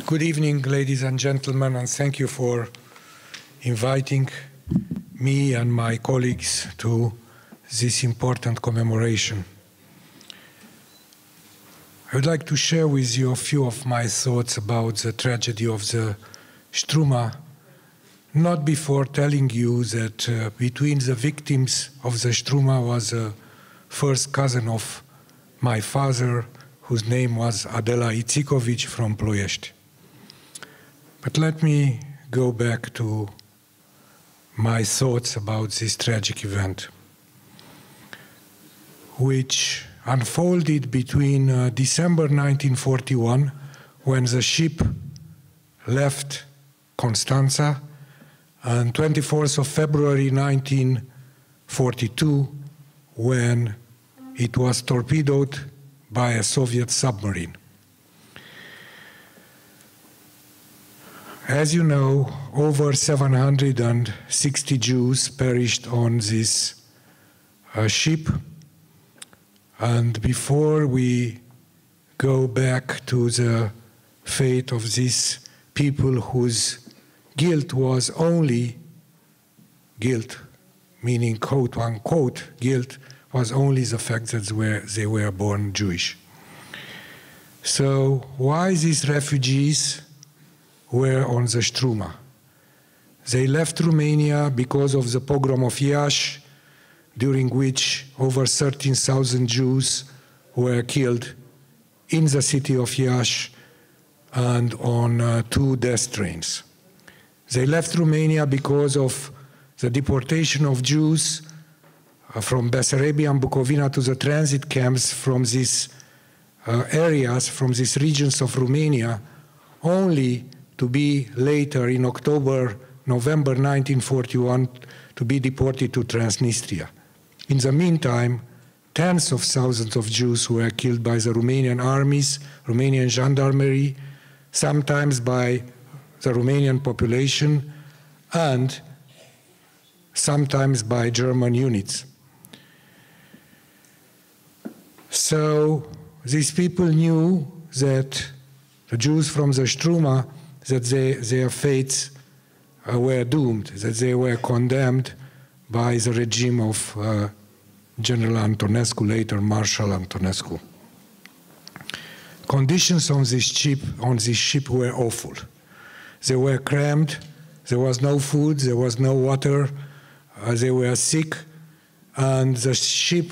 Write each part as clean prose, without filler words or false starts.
Good evening, ladies and gentlemen, and thank you for inviting me and my colleagues to this important commemoration. I would like to share with you a few of my thoughts about the tragedy of the Strooma, not before telling you that between the victims of the Strooma was a first cousin of my father, whose name was Adela Icikovic from Ploiești. But let me go back to my thoughts about this tragic event, which unfolded between December 1941, when the ship left Constanța, and 24th of February 1942, when it was torpedoed by a Soviet submarine. As you know, over 760 Jews perished on this ship. And before we go back to the fate of these people whose guilt was only guilt, meaning quote-unquote guilt, was only the fact that they were born Jewish. So why these refugees were on the Strooma? They left Romania because of the pogrom of Iași, during which over 13,000 Jews were killed in the city of Iași and on 2 death trains. They left Romania because of the deportation of Jews from Bessarabia and Bukovina to the transit camps from these areas, from these regions of Romania, only to be later in November 1941, to be deported to Transnistria. In the meantime, tens of thousands of Jews were killed by the Romanian armies, Romanian gendarmerie, sometimes by the Romanian population, and sometimes by German units. So these people knew that the Jews from the Strooma, that their fates were doomed, that they were condemned by the regime of General Antonescu, later Marshal Antonescu. Conditions on this ship were awful. They were crammed, there was no food, there was no water, they were sick, and the ship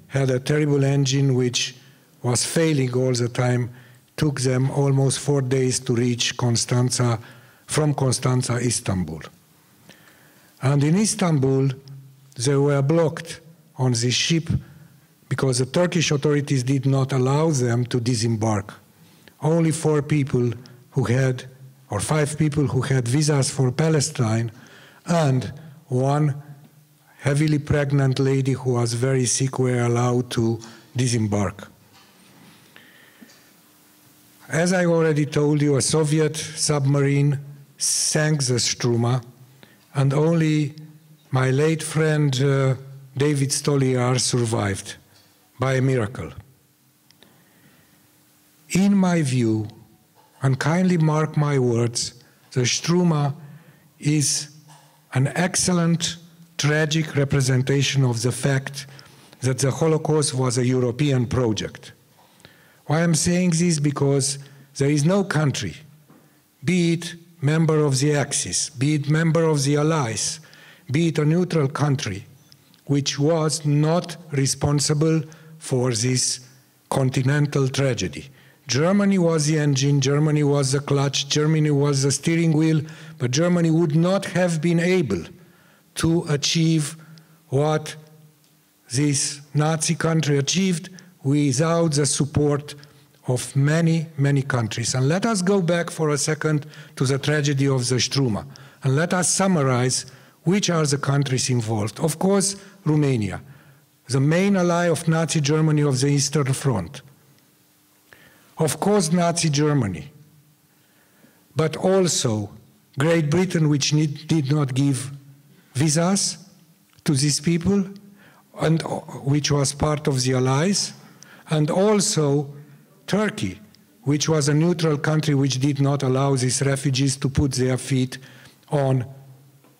had a terrible engine which was failing all the time. Took them almost 4 days to reach Constanța, from Constanța, Istanbul. And in Istanbul, they were blocked on this ship because the Turkish authorities did not allow them to disembark. Only 4 people who had, or 5 people who had visas for Palestine, and 1 heavily pregnant lady who was very sick were allowed to disembark. As I already told you, a Soviet submarine sank the Strooma, and only my late friend David Stoliar survived by a miracle. In my view, and kindly mark my words, the Strooma is an excellent, tragic representation of the fact that the Holocaust was a European project. Why I'm saying this? Because there is no country, be it member of the Axis, be it member of the Allies, be it a neutral country, which was not responsible for this continental tragedy. Germany was the engine, Germany was the clutch, Germany was the steering wheel, but Germany would not have been able to achieve what this Nazi country achieved without the support of many, many countries. And let us go back for a second to the tragedy of the Strooma, and let us summarize which are the countries involved. Of course, Romania, the main ally of Nazi Germany of the Eastern Front. Of course, Nazi Germany, but also Great Britain, which did not give visas to these people, and which was part of the Allies, and also Turkey, which was a neutral country which did not allow these refugees to put their feet on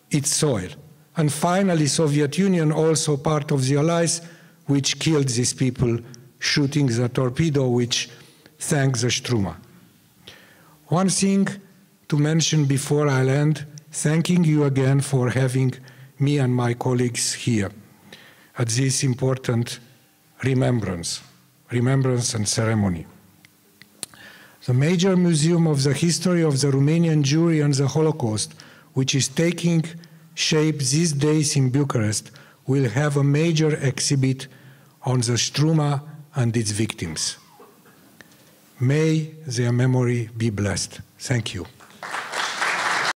its soil. And finally, Soviet Union, also part of the Allies, which killed these people, shooting the torpedo which sank the Strouma. One thing to mention before I end, thanking you again for having me and my colleagues here at this important remembrance and ceremony. The major museum of the history of the Romanian Jewry and the Holocaust, which is taking shape these days in Bucharest, will have a major exhibit on the Strouma and its victims. May their memory be blessed. Thank you.